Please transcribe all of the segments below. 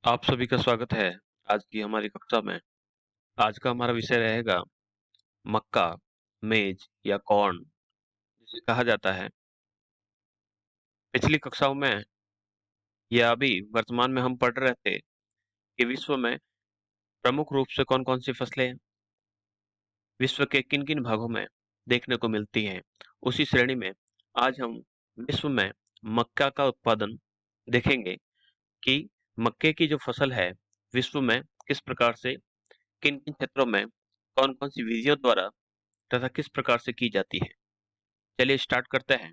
आप सभी का स्वागत है आज की हमारी कक्षा में। आज का हमारा विषय रहेगा मक्का, मेज या कॉर्न जिसे कहा जाता है। पिछली कक्षाओं में या अभी वर्तमान में हम पढ़ रहे थे कि विश्व में प्रमुख रूप से कौन-कौन सी फसलें विश्व के किन-किन भागों में देखने को मिलती हैं। उसी श्रेणी में आज हम विश्व में मक्का का उत्पादन देखेंगे कि मक्के की जो फसल है, विश्व में किस प्रकार से किन-किन क्षेत्रों में कौन-कौन सी विधियों द्वारा तथा किस प्रकार से की जाती है। चलिए स्टार्ट करते हैं।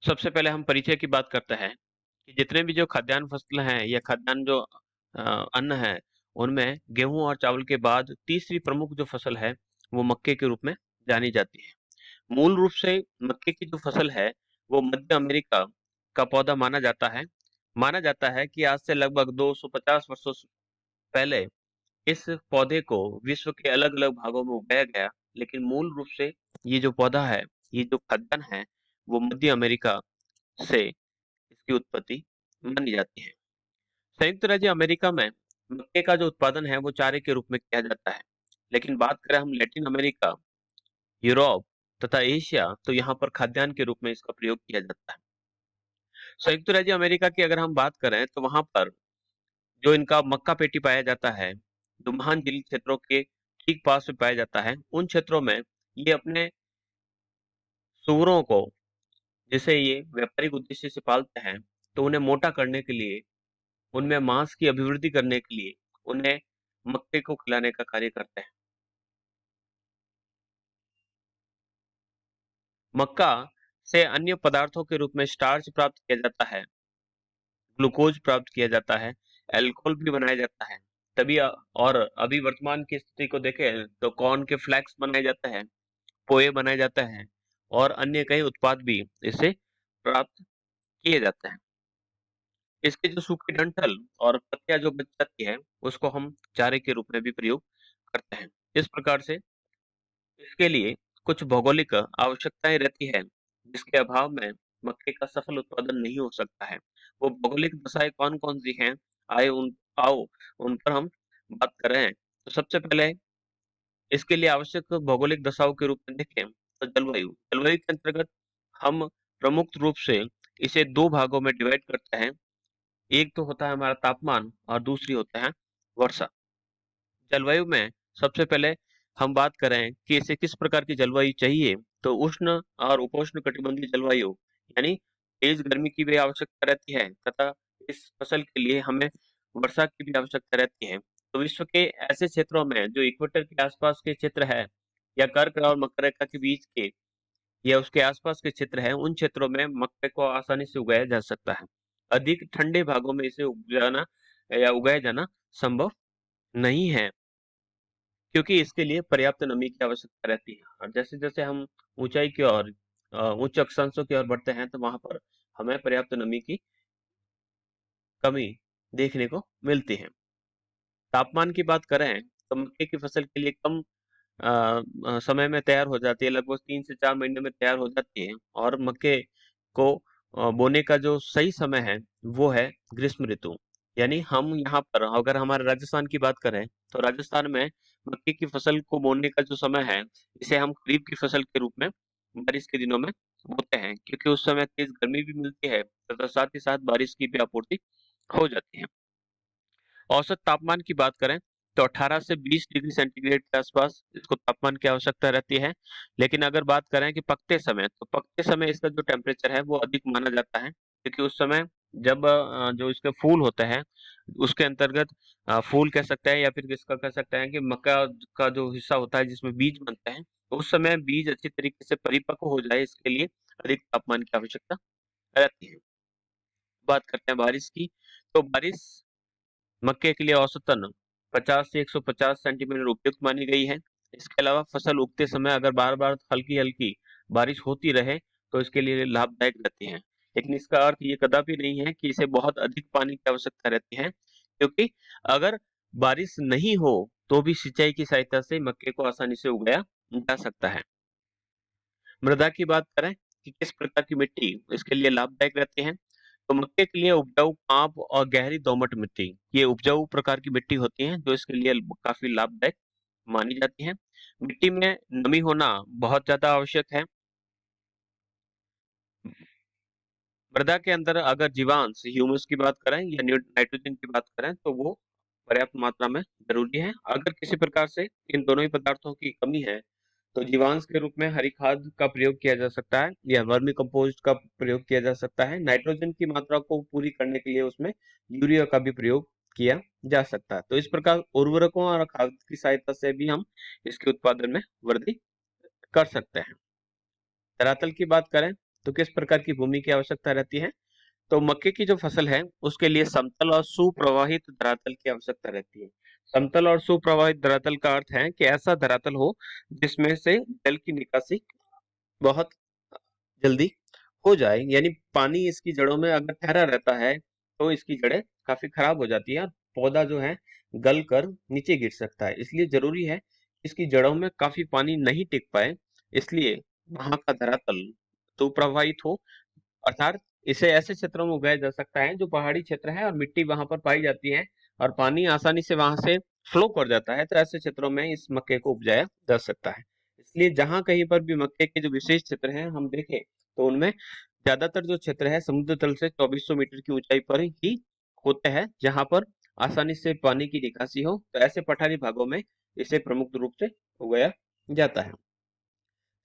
सबसे पहले हम परिचय की बात करते हैं कि जितने भी जो खाद्यान्न फसल हैं या खाद्यान्न जो अन्न है, उनमें गेहूँ और चावल के बाद तीसरी प्रमुख जो फसल है, वो मक्के के रूप में जानी जाती है। मूल रूप से मक्के की जो फसल है, वो मध्य अमेरिका का पौधा माना जाता है। माना जाता है कि आज से लगभग 250 वर्षों स पहले इस पौधे को विश्व के अलग-अलग भागों में उगाया गया, लेकिन मूल रूप से ये जो पौधा है, ये जो खाद्यान्न है, वो मध्य अमेरिका से इसकी उत्पत्ति मानी जाती है। संयुक्त राज्य अमेरिका में मक्के का जो उत्पादन है वो चारे के रूप में किया जाता है। लेकिन बात करें हम लैटिन अमेरिका, यूरोप तथा एशिया तो यहाँ पर खाद्यान्न के रूप में इसका प्रयोग किया जाता है। संयुक्त राज्य अमेरिका की अगर हम बात करें तो वहाँ पर जो इनका मक्का पेटी पाया जाता है, जो महान जलीय क्षेत्रों के ठीक पास में पाया जाता है, उन क्षेत्रों में ये अपने सूअरों को जिसे ये व्यापारिक उद्देश्य से पालते हैं, तो उन्हें मोटा करने के लिए, उनमें मांस की अभिवृद्धि करने के लिए, उन्हें मक्के को खिलाने का कार्य करते हैं। मक्का से अन्य पदार्थों के रूप में स्टार्च प्राप्त किया जाता है, ग्लूकोज प्राप्त किया जाता है, अल्कोहल भी बनाया जाता है। और अभी वर्तमान की स्थिति को देखें तो कॉर्न के फ्लेक्स बनाए जाते हैं, पोहे बनाए जाते हैं और अन्य कई उत्पाद भी इससे प्राप्त किए जाते हैं। इसके जो सूखी डंठल और पत्तियाँ जो बच जाती है, उसको हम चारे के रूप में भी प्रयोग करते हैं। इस प्रकार से इसके लिए कुछ भौगोलिक आवश्यकताएँ रहती है, जिसके अभाव में मक्के का सफल उत्पादन नहीं हो सकता है। वो भौगोलिक दशाएँ कौन-कौन सी हैं, आओ उन पर हम बात करें। तो सबसे पहले इसके लिए आवश्यक भौगोलिक दशाओं के रूप में देखें तो जलवायु। जलवायु के अंतर्गत हम प्रमुख रूप से इसे 2 भागों में डिवाइड करते हैं। एक तो होता है हमारा तापमान और दूसरी होता है वर्षा। जलवायु में सबसे पहले हम बात करें कि इसे किस प्रकार की जलवायु चाहिए, तो उष्ण और उपोष्ण कटिबंधीय जलवायु यानी तेज गर्मी की भी आवश्यकता रहती है तथा इस फसल के लिए हमें वर्षा की भी आवश्यकता रहती है। तो विश्व के ऐसे क्षेत्रों में जो इक्वेटर के आसपास के क्षेत्र है या कर्क और मकर रेखा के बीच के या उसके आसपास के क्षेत्र हैं, उन क्षेत्रों में मक्के को आसानी से उगाया जा सकता है। अधिक ठंडे भागों में इसे उगाया जाना संभव नहीं है, क्योंकि इसके लिए पर्याप्त नमी की आवश्यकता रहती है। और जैसे-जैसे हम ऊंचाई की ओर उच्च अक्षांशों की ओर बढ़ते हैं, तो वहां पर हमें पर्याप्त नमी की कमी देखने को मिलती है। तापमान की बात करें, तो मक्के की फसल के लिए कम समय में तैयार हो जाती है, लगभग 3 से 4 महीने में तैयार हो जाती है और मक्के को बोने का जो सही समय है, वो है ग्रीष्म ऋतु। यानी हम यहाँ पर अगर हमारे राजस्थान की बात करें, तो राजस्थान में मक्के की फसल को बोने का जो समय है, इसे हम खरीफ की फसल के रूप में बारिश के दिनों में बोते हैं, क्योंकि उस समय तेज गर्मी भी मिलती है तथा साथ ही साथ बारिश की भी आपूर्ति हो जाती है। औसत तापमान की बात करें तो 18 से 20 डिग्री सेंटीग्रेड के आसपास इसको तापमान की आवश्यकता रहती है। लेकिन अगर बात करें कि पकते समय, तो पकते समय इसका जो टेम्परेचर है वो अधिक माना जाता है, क्योंकि उस समय जब जो इसके फूल होते हैं उसके अंतर्गत फूल कह सकते हैं या फिर इसका कह सकते हैं कि मक्का का जो हिस्सा होता है जिसमें बीज बनते हैं, तो उस समय बीज अच्छी तरीके से परिपक्व हो जाए इसके लिए अधिक तापमान की आवश्यकता रहती है। बात करते हैं बारिश की, तो बारिश मक्के के लिए औसतन 50 से 150 सेंटीमीटर उपयुक्त मानी गई है। इसके अलावा फसल उगते समय अगर बार-बार हल्की-हल्की बारिश होती रहे, तो इसके लिए लाभदायक रहती है। लेकिन इसका अर्थ ये कदापि नहीं है कि इसे बहुत अधिक पानी की आवश्यकता रहती है, क्योंकि अगर बारिश नहीं हो, तो भी सिंचाई की सहायता से मक्के को आसानी से उगाया जा सकता है। मृदा की बात करें, कि किस प्रकार की मिट्टी इसके लिए लाभदायक रहती है। तो मक्के के लिए उपजाऊ आंप और गहरी दोमट मिट्टी, ये उपजाऊ प्रकार की मिट्टी होती है जो इसके लिए काफी लाभदायक मानी जाती है। मिट्टी में नमी होना बहुत ज्यादा आवश्यक है। मृदा के अंदर अगर जीवांश ह्यूमस की बात करें या नाइट्रोजन की बात करें तो वो पर्याप्त मात्रा में जरूरी है। अगर किसी प्रकार से इन दोनों ही पदार्थों की कमी है तो जीवांश के रूप में हरी खाद का प्रयोग किया जा सकता है या वर्मी कंपोस्ट का प्रयोग किया जा सकता है। नाइट्रोजन की मात्रा को पूरी करने के लिए उसमें यूरिया का भी प्रयोग किया जा सकता है। तो इस प्रकार उर्वरकों और खाद की सहायता से भी हम इसके उत्पादन में वृद्धि कर सकते हैं। धरातल की बात करें तो किस प्रकार की भूमि की आवश्यकता रहती है। तो मक्के की जो फसल है उसके लिए समतल और सुप्रवाहित धरातल की आवश्यकता रहती है। समतल और सुप्रवाहित धरातल का अर्थ है कि ऐसा धरातल हो जिसमें से जल की निकासी बहुत जल्दी हो जाए, यानी पानी इसकी जड़ों में अगर ठहरा रहता है तो इसकी जड़ें काफी खराब हो जाती है, पौधा जो है गल कर नीचे गिर सकता है। इसलिए जरूरी है इसकी जड़ों में काफी पानी नहीं टिक पाए, इसलिए वहां का धरातल तो प्रभावित हो। अर्थात इसे ऐसे क्षेत्रों में उगाया जा सकता है जो पहाड़ी क्षेत्र है और मिट्टी वहां पर पाई जाती है और पानी आसानी से वहां से फ्लो कर जाता है, तो ऐसे क्षेत्रों में इस मक्के को उपजाया जा सकता है। इसलिए जहां कहीं पर भी मक्के के जो विशेष क्षेत्र हैं हम देखें तो उनमें ज्यादातर जो क्षेत्र है समुद्र तल से 2400 मीटर की ऊंचाई पर ही होते हैं, जहां पर आसानी से पानी की निकासी हो। तो ऐसे पठारी भागों में इसे प्रमुख रूप से उगाया जाता है।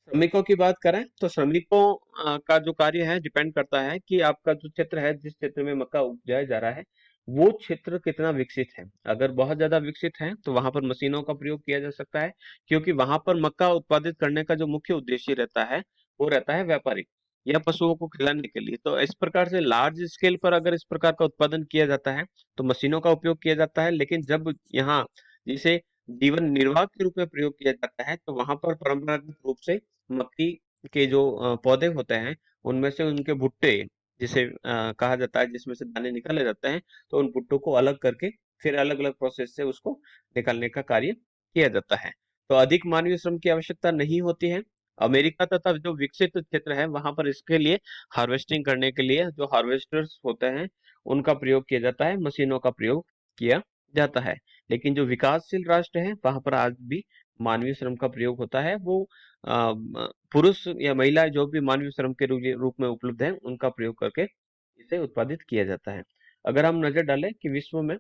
श्रमिकों की बात करें तो श्रमिकों का जो कार्य है डिपेंड करता है कि आपका जो क्षेत्र है, जिस क्षेत्र में मक्का उपजाया जा रहा है वो क्षेत्र कितना विकसित है। अगर बहुत ज्यादा विकसित है तो वहां पर मशीनों का प्रयोग किया जा सकता है, क्योंकि वहां पर मक्का उत्पादित करने का जो मुख्य उद्देश्य रहता है वो रहता है व्यापारिक या पशुओं को खिलाने के लिए। तो इस प्रकार से लार्ज स्केल पर अगर इस प्रकार का उत्पादन किया जाता है तो मशीनों का उपयोग किया जाता है। लेकिन जब यहाँ जिसे जीवन निर्वाह के रूप में प्रयोग किया जाता है तो वहां पर परंपरागत रूप से मक्की के जो पौधे होते हैं उनमें से उनके भुट्टे जिसे कहा जाता है, जिसमें से दाने निकाले जाते हैं, तो उन भुट्टों को अलग करके फिर अलग अलग प्रोसेस से उसको निकालने का कार्य किया जाता है। तो अधिक मानवीय श्रम की आवश्यकता नहीं होती है। अमेरिका तथा जो विकसित क्षेत्र है वहां पर इसके लिए हार्वेस्टिंग करने के लिए जो हार्वेस्टर्स होते हैं उनका प्रयोग किया जाता है, मशीनों का प्रयोग किया जाता है। लेकिन जो विकासशील राष्ट्र है वहां पर आज भी मानवीय श्रम का प्रयोग होता है। वो पुरुष या महिला जो भी मानवीय श्रम के रूप में उपलब्ध है उनका प्रयोग करके इसे उत्पादित किया जाता है। अगर हम नजर डालें कि विश्व में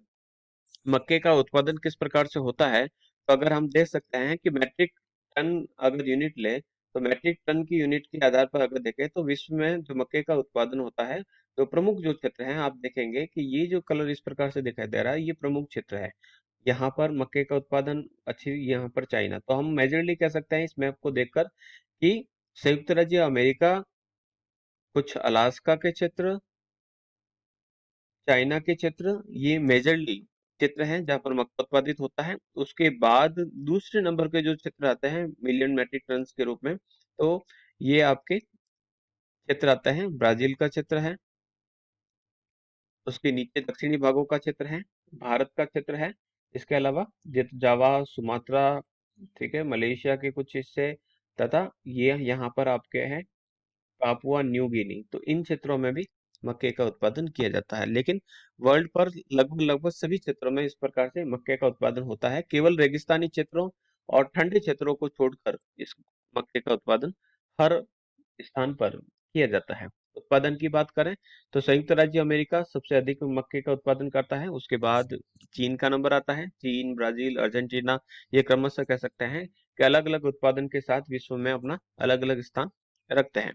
मक्के का उत्पादन किस प्रकार से होता है तो अगर हम देख सकते हैं कि मैट्रिक टन अगर यूनिट ले तो मैट्रिक टन की यूनिट के आधार पर अगर देखें तो विश्व में जो मक्के का उत्पादन होता है तो प्रमुख जो क्षेत्र हैं आप देखेंगे कि ये जो कलर इस प्रकार से दिखाई दे रहा है ये प्रमुख क्षेत्र है। यहाँ पर मक्के का उत्पादन अच्छी, यहाँ पर चाइना। तो हम मेजरली कह सकते हैं इस मैप को देखकर कि संयुक्त राज्य अमेरिका, कुछ अलास्का के क्षेत्र, चाइना के क्षेत्र, ये मेजरली क्षेत्र हैं जहाँ पर मक्का उत्पादित होता है। उसके बाद दूसरे नंबर के जो क्षेत्र आते हैं मिलियन मैट्रिक टन के रूप में, तो ये आपके क्षेत्र आते हैं ब्राजील का क्षेत्र है, उसके नीचे दक्षिणी भागों का क्षेत्र है, भारत का क्षेत्र है, इसके अलावा जावा, सुमात्रा, ठीक है, मलेशिया के कुछ हिस्से, तथा ये यहाँ पर आपके हैं पापुआ न्यू गिनी। तो इन क्षेत्रों में भी मक्के का उत्पादन किया जाता है। लेकिन वर्ल्ड पर लगभग लगभग सभी क्षेत्रों में इस प्रकार से मक्के का उत्पादन होता है। केवल रेगिस्तानी क्षेत्रों और ठंडे क्षेत्रों को छोड़कर इस मक्के का उत्पादन हर स्थान पर किया जाता है। उत्पादन की बात करें तो संयुक्त राज्य अमेरिका सबसे अधिक मक्के का उत्पादन करता है। उसके बाद चीन का नंबर आता है। चीन, ब्राजील, अर्जेंटीना, ये क्रमशः कह सकते हैं कि अलग अलग उत्पादन के साथ विश्व में अपना अलग अलग स्थान रखते हैं।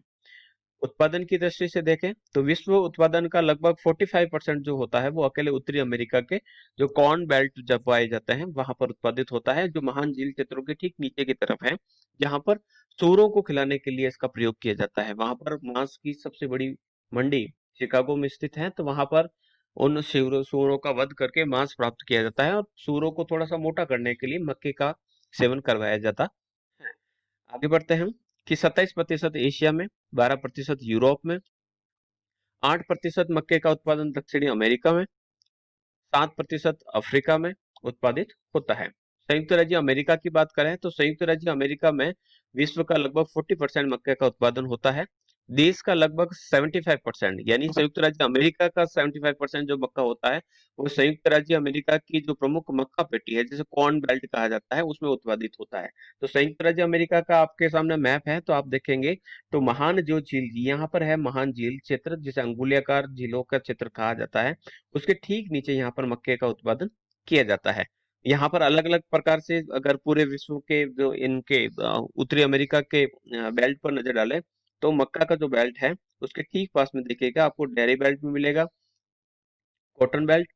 उत्पादन की दृष्टि से देखें तो विश्व उत्पादन का लगभग 45% जो होता है वो अकेले उत्तरी अमेरिका के जो कॉर्न बेल्ट जब पाए जाते हैं वहां पर उत्पादित होता है, जो महान झील क्षेत्रों के ठीक नीचे की तरफ है, जहां पर सूअरों को खिलाने के लिए इसका प्रयोग किया जाता है। वहां पर मांस की सबसे बड़ी मंडी शिकागो में स्थित है, तो वहां पर उन सूअरों का वध करके मांस प्राप्त किया जाता है और सूअरों को थोड़ा सा मोटा करने के लिए मक्के का सेवन करवाया जाता है। आगे बढ़ते हैं कि 27% एशिया में, 12% यूरोप में, 8% मक्के का उत्पादन दक्षिणी अमेरिका में, 7% अफ्रीका में उत्पादित होता है। संयुक्त राज्य अमेरिका की बात करें तो संयुक्त राज्य अमेरिका में विश्व का लगभग 40% मक्के का उत्पादन होता है, देश का लगभग 75%, यानी संयुक्त राज्य अमेरिका का 75% जो मक्का होता है वो संयुक्त राज्य अमेरिका की जो प्रमुख मक्का पेटी है, जिसे कॉर्न बेल्ट कहा जाता है, उसमें उत्पादित होता है। तो संयुक्त राज्य अमेरिका का आपके सामने मैप है, तो आप देखेंगे तो महान जो झील यहाँ पर है, महान झील क्षेत्र जिसे अंगुलियाकार झीलों का क्षेत्र कहा जाता है, उसके ठीक नीचे यहाँ पर मक्के का उत्पादन किया जाता है। यहाँ पर अलग अलग प्रकार से अगर पूरे विश्व के जो इनके उत्तरी अमेरिका के बेल्ट पर नजर डालें, तो मक्का का जो बेल्ट है उसके ठीक पास में देखिएगा आपको डेयरी बेल्ट भी मिलेगा, कॉटन बेल्ट,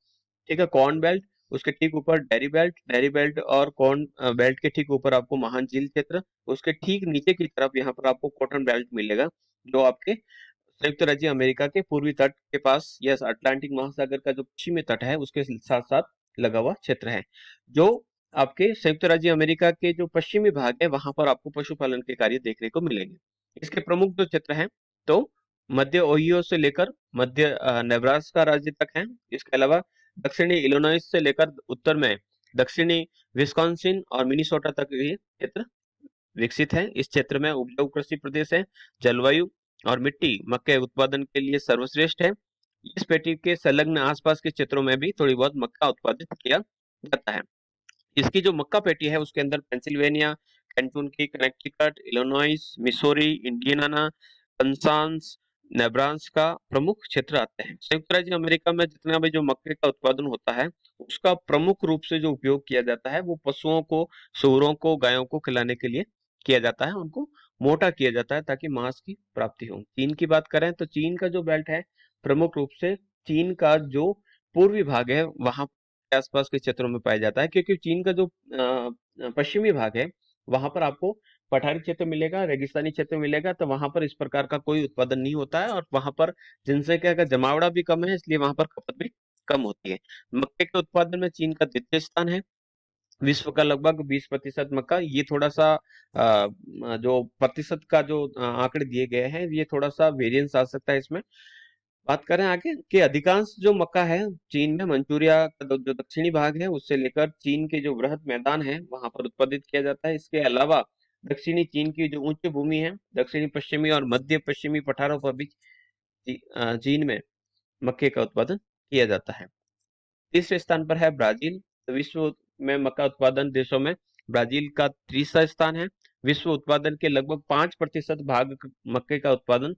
ठीक है, कॉर्न बेल्ट, उसके ठीक ऊपर डेयरी बेल्ट और कॉर्न बेल्ट के ठीक ऊपर आपको महान झील क्षेत्र, उसके ठीक नीचे की तरफ यहाँ पर आपको कॉटन बेल्ट मिलेगा, जो आपके संयुक्त राज्य अमेरिका के पूर्वी तट के पास, यस, अटलांटिक महासागर का जो पश्चिमी तट है उसके साथ साथ लगा हुआ क्षेत्र है। जो आपके संयुक्त राज्य अमेरिका के जो पश्चिमी भाग है वहां पर आपको पशुपालन के कार्य देखने को मिलेंगे। इसके प्रमुख जो क्षेत्र हैं, तो मध्य ओहियो से लेकर मध्य नेब्रास्का राज्य तक है। इसके अलावा दक्षिणी इलिनॉइस से लेकर उत्तर में दक्षिणी विस्कॉन्सिन और मिनीसोटा तक ये क्षेत्र विकसित है। इस क्षेत्र में उपजाऊ कृषि प्रदेश है, जलवायु और मिट्टी मक्के उत्पादन के लिए सर्वश्रेष्ठ है। इस पेटी के संलग्न आसपास के क्षेत्रों में भी थोड़ी बहुत मक्का उत्पादित किया जाता है। इसकी जो मक्का पेटी है उसके अंदर Pennsylvania, Kentucky, Connecticut, Illinois, Missouri, Indiana, Kansas, Nebraska प्रमुख क्षेत्र आते हैं। संयुक्त राज्य अमेरिका में जितना भी जो मक्के का उत्पादन होता है उसका प्रमुख रूप से जो उपयोग किया जाता है वो पशुओं को, सूअरों को, गायों को खिलाने के लिए किया जाता है, उनको मोटा किया जाता है ताकि मांस की प्राप्ति हो। चीन की बात करें तो चीन का जो बेल्ट है प्रमुख रूप से चीन का जो पूर्वी भाग है वहां के आसपास के क्षेत्रों में पाया जाता है, क्योंकि चीन का जो पश्चिमी भाग है वहां पर आपको पठारी क्षेत्र मिलेगा, रेगिस्तानी क्षेत्र मिलेगा, तो वहां पर इस प्रकार का कोई उत्पादन नहीं होता है और वहां पर जनसंख्या का जमावड़ा भी कम है, इसलिए वहां पर खपत भी कम होती है। मक्के के उत्पादन में चीन का द्वितीय स्थान है। विश्व का लगभग 20% मक्का, ये थोड़ा सा जो प्रतिशत का जो आंकड़े दिए गए हैं ये थोड़ा सा वेरिएंस आ सकता है इसमें। बात करें आगे कि अधिकांश जो मक्का है चीन में मंचूरिया का जो दक्षिणी भाग है उससे लेकर चीन के जो वृहद मैदान है वहां पर उत्पादित किया जाता है। इसके अलावा दक्षिणी चीन की जो उच्च भूमि है, दक्षिणी पश्चिमी और मध्य पश्चिमी पठारों पर भी चीन में मक्के का उत्पादन किया जाता है। तीसरे स्थान पर है ब्राजील। तो विश्व में मक्का उत्पादन देशों में ब्राजील का तीसरा स्थान है। विश्व उत्पादन के लगभग 5% भाग मक्के का उत्पादन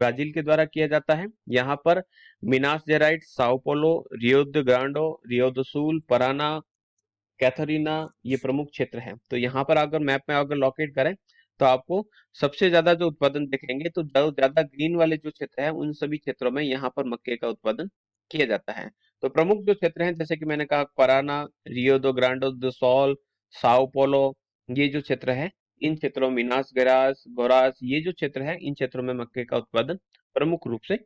ब्राजील के द्वारा किया जाता है। यहाँ पर Minas Gerais, Sao Paulo, Rio do Grande, Rio do Sul, Parana, Katharina ये प्रमुख क्षेत्र हैं। तो यहाँ पर अगर मैप में अगर लोकेट करें तो आपको सबसे ज्यादा जो उत्पादन देखेंगे, तो जो ज्यादा ग्रीन वाले जो क्षेत्र है उन सभी क्षेत्रों में यहाँ पर मक्के का उत्पादन किया जाता है। तो प्रमुख जो क्षेत्र हैं जैसे कि मैंने कहा पराना, रियो दो ग्रांडो दो सॉल, साओ पोलो, ये जो क्षेत्र है इन क्षेत्रों में मिनास गेरास, गोरास, ये जो क्षेत्र है इन क्षेत्रों में मक्के का उत्पादन प्रमुख रूप से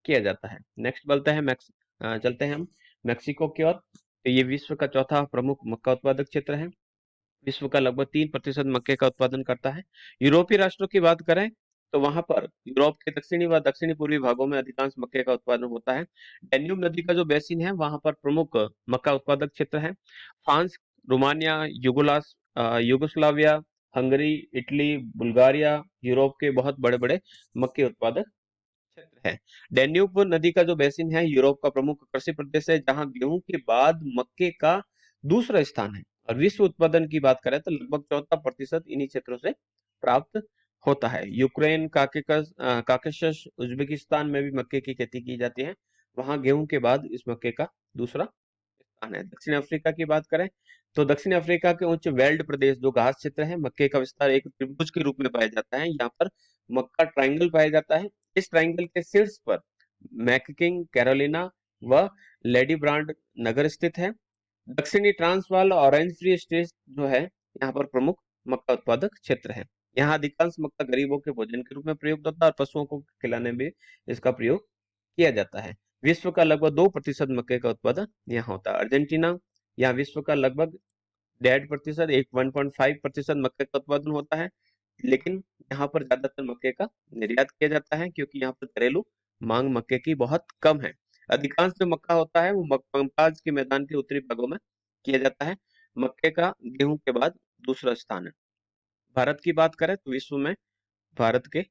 किया जाता है। नेक्स्ट चलते हैं हम मैक्सिको की ओर। तो ये विश्व का चौथा प्रमुख मक्का उत्पादक क्षेत्र है। विश्व का लगभग 3% मक्के का उत्पादन करता है। यूरोपीय राष्ट्रों की बात करें तो वहां पर यूरोप के दक्षिणी व दक्षिणी पूर्वी भागों में अधिकांश मक्के का उत्पादन होता है। डेन्यूब नदी का जो बेसिन है वहां पर प्रमुख मक्का उत्पादक क्षेत्र है। France, Romania, Yugoslavia, Hungary, Italy, Bulgaria Europe के बहुत बड़े बड़े मक्के उत्पादक क्षेत्र है। डेन्यूब नदी का जो बेसिन है यूरोप का प्रमुख कृषि प्रदेश है, जहां गेहूं के बाद मक्के का दूसरा स्थान है। और विश्व उत्पादन की बात करें तो लगभग 14% इन्हीं क्षेत्रों से प्राप्त होता है। यूक्रेन, काकेशस, उज्बेकिस्तान में भी मक्के की खेती की जाती है। वहां गेहूं के बाद इस मक्के का दूसरा स्थान है। दक्षिण अफ्रीका की बात करें तो दक्षिण अफ्रीका के उच्च वेल्ड प्रदेश जो घास क्षेत्र है, मक्के का विस्तार एक त्रिभुज के रूप में पाया जाता है। यहाँ पर मक्का ट्रायंगल पाया जाता है। इस ट्रायंगल के शीर्ष पर मैककिंग, कैरोलिना व लेडी ब्रांड नगर स्थित है। दक्षिणी ट्रांसवाल और ऑरेंज फ्री स्टेट जो है यहाँ पर प्रमुख मक्का उत्पादक क्षेत्र है। यहाँ अधिकांश मक्का गरीबों के भोजन के रूप में प्रयुक्त होता है और पशुओं को खिलाने में इसका प्रयोग किया जाता है। विश्व का लगभग 2% मक्के का उत्पादन यहाँ होता है। अर्जेंटीना, यहाँ विश्व का लगभग 1.5%, 1.5% मक्के का उत्पादन होता है, लेकिन यहाँ पर ज्यादातर मक्के का निर्यात किया जाता है क्योंकि यहाँ पर घरेलू मांग मक्के की बहुत कम है। अधिकांश जो मक्का होता है वो कंपाज के मैदान के उत्तरी भागों में किया जाता है। मक्के का गेहूं के बाद दूसरा स्थान है। भारत की बात करें तो विश्व में भारत के